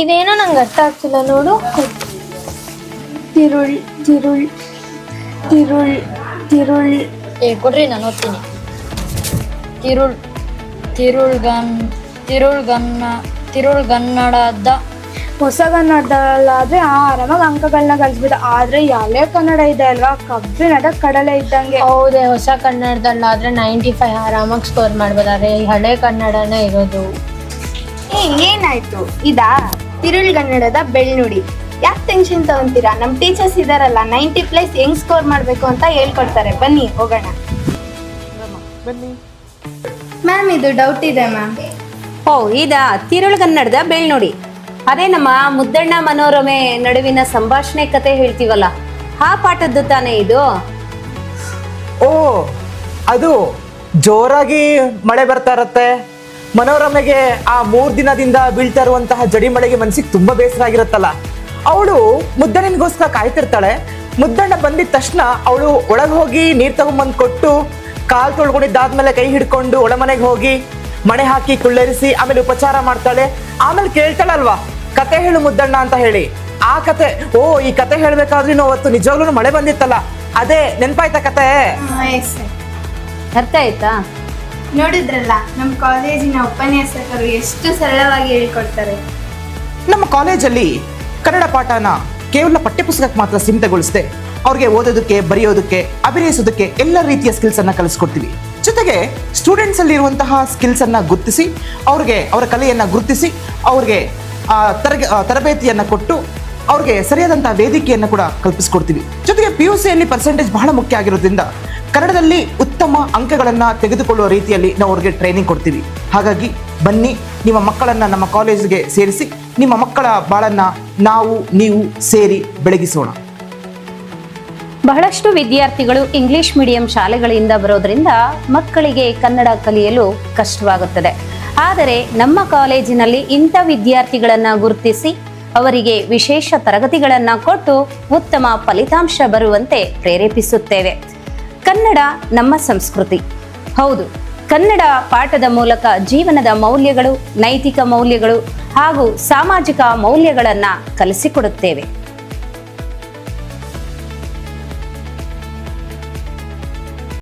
ಇದೇನೋ ನಂಗೆ ಅರ್ಥ ಆಗ್ತಿಲ್ಲ ನೋಡು. ತಿರುಳ್ ತಿರುಳ್ ತಿರುಳ್ ತಿರುಳ್ ಕೊಡ್ರಿ ನಾನು ಓದ್ತೀನಿ. ತಿರುಳ್ ತಿರುಳ್ಗನ್ ತಿರುಳ್ಗನ್ನಡದ ಹೊಸ ಕನ್ನಡದಲ್ಲಾದ್ರೆ ಆರಾಮಾಗಿ ಅಂಕಗಳನ್ನ ಕಲಿಸ್ಬಿಡ. ಆದ್ರೆ ಹಳೆ ಕನ್ನಡ ಇದೆ ಅಲ್ವಾ, ಕಬ್ಬಿಣದ ಕಡಲೆ ಇದ್ದಂಗೆ. ಹೌದೇ, ಹೊಸ ಕನ್ನಡದಲ್ಲಾದ್ರೆ 95 ಆರಾಮಾಗಿ ಸ್ಕೋರ್ ಮಾಡ್ಬೋದಾದ್ರೆ ಈ ಹಳೆ ಕನ್ನಡನೇ ಇರೋದು. ಏನಾಯ್ತು? ಇದಾ ತಿರುಳ್ಗನ್ನಡದ ಬೆಳ್ನುಡಿ. ಯಾಕೆ ಟೆನ್ಷನ್ ತಗೊಂತೀರಾ? ನಮ್ಮ ಟೀಚರ್ಸ್ ಇದಾರಲ್ಲ, 90+ ಹೆಂಗ್ ಸ್ಕೋರ್ ಮಾಡ್ಬೇಕು ಅಂತ ಹೇಳ್ಕೊಡ್ತಾರೆ. ಬನ್ನಿ ಹೋಗೋಣ. ಮ್ಯಾಮ್, ಇದು ಡೌಟ್ ಇದೆ ಮ್ಯಾಮ್. ಓ, ಇದಾ ತಿರುಳ್ಗನ್ನಡದ ಬೆಳ್ನುಡಿ. ಅದೇ ನಮ್ಮ ಮುದ್ದಣ್ಣ ಮನೋರಮೆ ನಡುವಿನ ಸಂಭಾಷಣೆ ಕತೆ ಹೇಳ್ತೀವಲ್ಲ, ಆ ಪಾಠದ್ದು ತಾನೇ ಇದು? ಓ, ಅದು ಜೋರಾಗಿ ಮಳೆ ಬರ್ತಾ ಇರತ್ತೆ. ಮನೋರಮೆಗೆ ಆ 3 ದಿನದಿಂದ ಬೀಳ್ತಾ ಇರುವಂತಹ ಜಡಿ ಮಳೆಗೆ ಮನ್ಸಿಗೆ ತುಂಬಾ ಬೇಸರ ಆಗಿರುತ್ತಲ್ಲ. ಅವಳು ಮುದ್ದಣ್ಣನಿಗೋಸ್ಕರ ಕಾಯ್ತಿರ್ತಾಳೆ. ಮುದ್ದಣ್ಣ ಬಂದಿದ ತಕ್ಷಣ ಅವಳು ಒಳಗೆ ಹೋಗಿ ನೀರ್ ತಗೊಂಬಂದ್ ಕೊಟ್ಟು, ಕಾಲ್ ತೊಳ್ಕೊಂಡಿದ್ದಾದ್ಮೇಲೆ ಕೈ ಹಿಡ್ಕೊಂಡು ಒಳಮನೆಗೆ ಹೋಗಿ ಮಣೆ ಹಾಕಿ ಕುಳ್ಳರಿಸಿ ಆಮೇಲೆ ಉಪಚಾರ ಮಾಡ್ತಾಳೆ. ಆಮೇಲೆ ಕೇಳ್ತಾಳಲ್ವಾ, ಕತೆ ಹೇಳು ಮುದ್ದಣ್ಣ ಅಂತ ಹೇಳಿ. ಆ ಕತೆ, ಓ, ಈ ಕತೆ ಹೇಳ್ಬೇಕಾದ್ರೂ ಅವತ್ತು ನಿಜವಾಗ್ಲೂ ಮಳೆ ಬಂದಿತ್ತಲ್ಲ, ಅದೇ ನೆನ್ಪಾಯ್ತಾ ಕತೆ? ಅರ್ಥ ಆಯ್ತಾ? ನೋಡಿದ್ರಲ್ಲ, ನಮ್ಮ ಕಾಲೇಜಿನ ಉಪನ್ಯಾಸಕರು ಎಷ್ಟು ಸರಳವಾಗಿ ಹೇಳ್ಕೊಡ್ತಾರೆ. ನಮ್ಮ ಕಾಲೇಜಲ್ಲಿ ಕನ್ನಡ ಪಾಠನ ಕೇವಲ ಪಠ್ಯಪುಸ್ತಕಕ್ಕೆ ಮಾತ್ರ ಸೀಮಿತಗೊಳಿಸದೆ ಅವ್ರಿಗೆ ಓದೋದಕ್ಕೆ, ಬರೆಯೋದಕ್ಕೆ, ಅಭಿನಯಿಸೋದಕ್ಕೆ ಎಲ್ಲ ರೀತಿಯ ಸ್ಕಿಲ್ಸ್ ಅನ್ನ ಕಲಿಸ್ಕೊಡ್ತೀವಿ. ಜೊತೆಗೆ ಸ್ಟೂಡೆಂಟ್ಸ್ ಅಲ್ಲಿ ಇರುವಂತಹ ಸ್ಕಿಲ್ಸ್ ಅನ್ನ ಗುರುತಿಸಿ ಅವ್ರಿಗೆ ಅವರ ಕಲೆಯನ್ನ ಗುರುತಿಸಿ ಅವ್ರಿಗೆ ತರಬೇತಿಯನ್ನ ಕೊಟ್ಟು ಅವ್ರಿಗೆ ಸರಿಯಾದಂತಹ ವೇದಿಕೆಯನ್ನು ಕೂಡ ಕಲ್ಪಿಸ್ಕೊಡ್ತೀವಿ. ಜೊತೆಗೆ PUCಯಲ್ಲಿ ಪರ್ಸೆಂಟೇಜ್ ಬಹಳ ಮುಖ್ಯ ಆಗಿರೋದ್ರಿಂದ ಕನ್ನಡದಲ್ಲಿ ಉತ್ತಮ ಅಂಕಗಳನ್ನ ತೆಗೆದುಕೊಳ್ಳುವ ರೀತಿಯಲ್ಲಿ ನಾವು ಅವ್ರಿಗೆ ಟ್ರೈನಿಂಗ್ ಕೊಡ್ತೀವಿ. ಹಾಗಾಗಿ ಬನ್ನಿ, ನಿಮ್ಮ ಮಕ್ಕಳನ್ನ ನಮ್ಮ ಕಾಲೇಜಿಗೆ ಸೇರಿಸಿ ನಿಮ್ಮ ಮಕ್ಕಳ ಬಾಳನ್ನ ನೀವು ಸೇರಿ ಬೆಳಗಿಸೋಣ. ಬಹಳಷ್ಟು ವಿದ್ಯಾರ್ಥಿಗಳು ಇಂಗ್ಲಿಷ್ ಮೀಡಿಯಂ ಶಾಲೆಗಳಿಂದ ಬರೋದ್ರಿಂದ ಮಕ್ಕಳಿಗೆ ಕನ್ನಡ ಕಲಿಯಲು ಕಷ್ಟವಾಗುತ್ತದೆ. ಆದರೆ ನಮ್ಮ ಕಾಲೇಜಿನಲ್ಲಿ ಇಂಥ ವಿದ್ಯಾರ್ಥಿಗಳನ್ನ ಗುರುತಿಸಿ ಅವರಿಗೆ ವಿಶೇಷ ತರಗತಿಗಳನ್ನ ಕೊಟ್ಟು ಉತ್ತಮ ಫಲಿತಾಂಶ ಬರುವಂತೆ ಪ್ರೇರೇಪಿಸುತ್ತೇವೆ. ಕನ್ನಡ ನಮ್ಮ ಸಂಸ್ಕೃತಿ. ಹೌದು, ಕನ್ನಡ ಪಾಠದ ಮೂಲಕ ಜೀವನದ ಮೌಲ್ಯಗಳು, ನೈತಿಕ ಮೌಲ್ಯಗಳು ಹಾಗೂ ಸಾಮಾಜಿಕ ಮೌಲ್ಯಗಳನ್ನು ಕಲಿಸಿಕೊಡುತ್ತೇವೆ.